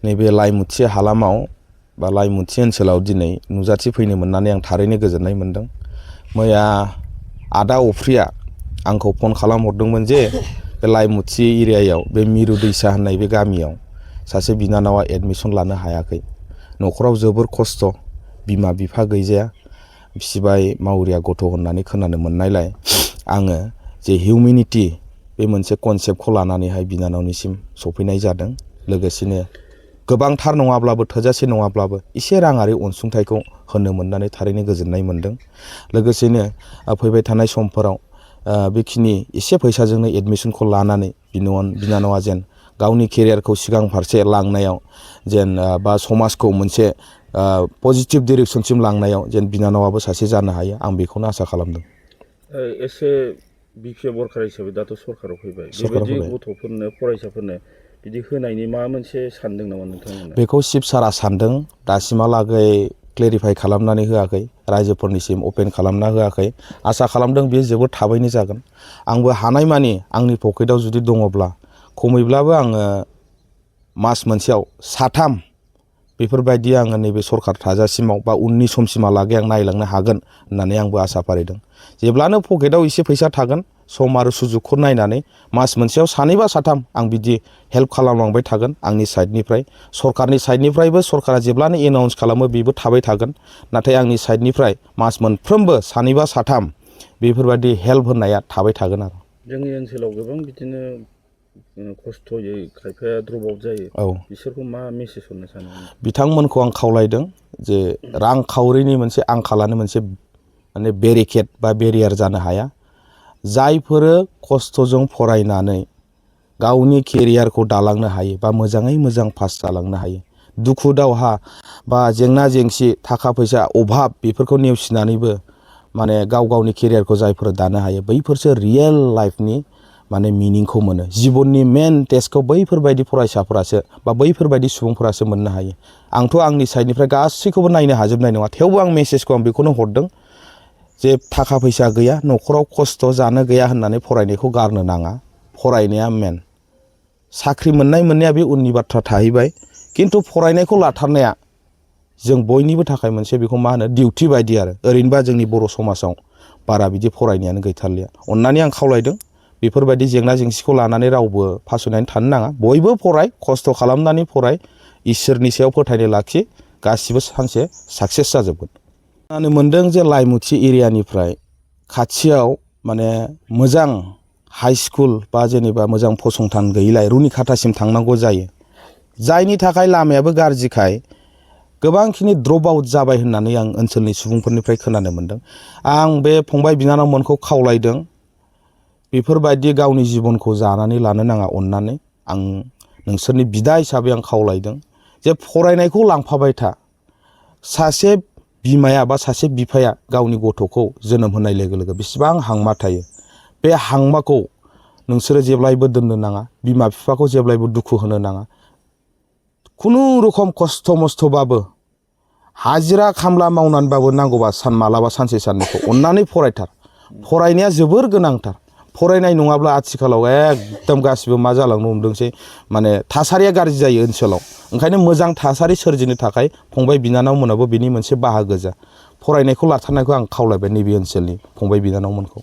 नैबे लाइमुथि हालामाव बा लाइमुथि ओनसोलाव दिनै नुजाथिफैनो मोननानै आं थारैनो गोजोननाय मोनदों। मैया आदा अफ्रिया आंखौ फन खालामहरदोंमोन जे बे लाइमुथि एरियायाव बे मिरु दैसा होननाय बे गामियाव सासे बिनानावा एडमिसन लानो हायाखै। न'खराव जोबोर खस्थ', बिमा बिफा गैजाया, फिसिबाय मावरिया गथ' होननानै खोनानो मोननायलाय आङो जे हिउमेनिटी बे मोनसे कनसेप्टखौ लानानैहाय बिनानावनिसिम सफैनाय जादों। लोगोसेनो गोबांथार नङाब्लाबो थोजासे नङाब्लाबो एसे राङारि अनसुंथाइखौ होनो मोननानै थारैनो गोजोननाय मोनदों। लोगोसेनो फैबाय थानाय समफोराव बेखिनि एसे फैसाजोंनो एडमिसनखौ लानानै बिनानावा जेन गावनि केरियारखौ सिगां फारसे लांनायाव जेन बा समाजखौ मोनसे पजिटिभ डिरेक्सनसिम लांनायाव जेन बिनानावाबो सासे जानो हायो, आं बेखौनो आसा खालामदों। एसे बिपिएफ वर्कार हिसाबै दाथ' सरकाराव फैबाय, बेबायदि गथ'फोरनो फरायसाफोरनो बिदि होनायनि माबा मोनसे सानदों नामा नोंथांमोना? बेखौ चिफ सारा सानदों, दासिमहालागै क्लेरिफाइ खालामनानै होआखै, रायजोफोरनिसिम अपेन खालामना होआखै। आसा खालामदों बेयो जोबोद थाबैनो जागोन। आंबो हानायमानि आंनि पकेटाव जुदि दङब्ला खमैब्लाबो आङो मास मोनसेयाव साथाम बेफोरबायदि आङो नैबे सरकार थाजासिमाव बा उननि समसिमहालागै आं नायलांनो हागोन होननानै आंबो आसा फारिदों। जेब्लानो पकेटाव एसे फैसा थागोन, सम आरो सुजुगखौ नायनानै मास मोनसेयाव सानै बा साथाम आं बिदि हेल्प खालामलांबाय थागोन आंनि साइडनिफ्राय। सरकारनि साइडनिफ्रायबो सरकारा जेब्लानो एनाउन्स खालामो बेबो थाबाय थागोन। नाथाय आंनि साइडनिफ्राय मास मोनफ्रोमबो सानै बा साथाम बेफोरबायदि हेल्प होनाया थाबाय थागोन आरो। जोंनि ओनसोलाव गोबां बिदिनो खस्थ'यै खायफाया द्रप आउट जायो। औ, बिसोरखौ मा मेसेज हरनो सानो? बिथांमोनखौ आं खावलायदों जे रांखावरिनि मोनसे आंखालानो मोनसे माने बेरिकेड बा बेरियार जानो हाया। जायफोरो खस्थ'जों फरायनानै गावनि केरियारखौ दालांनो हायो बा मोजाङै मोजां पास जालांनो हायो, दुखु दावहा बा जेंना जेंसि थाखा फैसा अभाब बेफोरखौ नेवसिनानैबो माने गाव गावनि केरियारखौ जायफोर दानो हायो, बैफोरसो रियेल लाइफनि माने मिनिंखौ मोनो। जिबननि मेन टेस्टखौ बैफोरबायदि फरायसाफोरासो बा बैफोरबायदि सुबुंफोरासो मोननो हायो। आंथ' आंनि साइडनिफ्राय गासैखौबो नायनो हाजोबनाय नङा, थेवबो आं मेसेजखौ आं बेखौनो हरदों जे थाखा फैसा गैया, न'खराव खस्थ' जानो गैया होननानै फरायनायखौ गारनो नाङा। फरायनाया मेन। साख्रि मोननाया बे उननि बाथ्रा थाहैबाय, खिन्थु फरायनायखौ लाथारनाया जों बयनिबो थाखाय मोनसे बेखौ मा होनो डिउटि बायदि आरो। ओरैनोबा जोंनि बर' समाजाव बारा बिदि फरायनायानो गैथारलिया। अननानै आं खावलायदों बेफोरबायदि जेंना जेंसिखौ लानानै रावबो फासयनानै थानो नाङा। बयबो फराय, खस्थ' खालामनानै फराय, इसोरनि सायाव फोथायनाय लाखि, गासिबो सानसे साक्सेस जाजोबगोन। खोनानो मोनदों जे लाइमुथि एरियानिफ्राय खाथियाव माने मोजां हाइ स्कुल बा जेनेबा मोजां फसंथान गैयिलाय रुनिखाथासिम थांनांगौ जायो। जायनि थाखाय लामायाबो गाज्रिखाय गोबांखिनि द्रप आउट जाबाय होननानै आं ओनसोलनि सुबुंफोरनिफ्राय खोनानो मोनदों। आं बे फंबाय बिनानावमोनखौ खावलायदों बेफोरबायदि गावनि जिबनखौ जानानै लानो नाङा। अननानै आं नोंसोरनि बिदा हिसाबै आं खावलायदों जे फरायनायखौ लांफाबाय था। सासे बिमाया बा सासे बिफाया गावनि गथ'खौ जोनोम होनाय लोगो लोगो बेसेबां हांमा थायो, बे हांमाखौ नोंसोरो जेब्लायबो दोननो नाङा। बिमा बिफाखौ जेब्लायबो दुखु होनो नाङा। खुनुरुखम खस्थ' मस्थ'बाबो हाजिरा खामला मावनानैबाबो नांगौबा मालाबा सानसे साननैखौ अननानै फरायथार। फरायनाया जोबोर गोनांथार। फरायनाय नङाब्ला आथिखालाव एकदम गासिबो मा जालांनो हमदोंसै, माने थासारिया गाज्रि जायो ओनसोलाव। ओंखायनो मोजां थासारि सोरजिनो थाखाय फंबाय बिनानावमोनाबो बेनि मोनसे बाहागो जा। फरायनायखौ लाथारनायखौ आं खावलायबाय नैबे ओनसोलनि फंबाय बिनानावमोनखौ।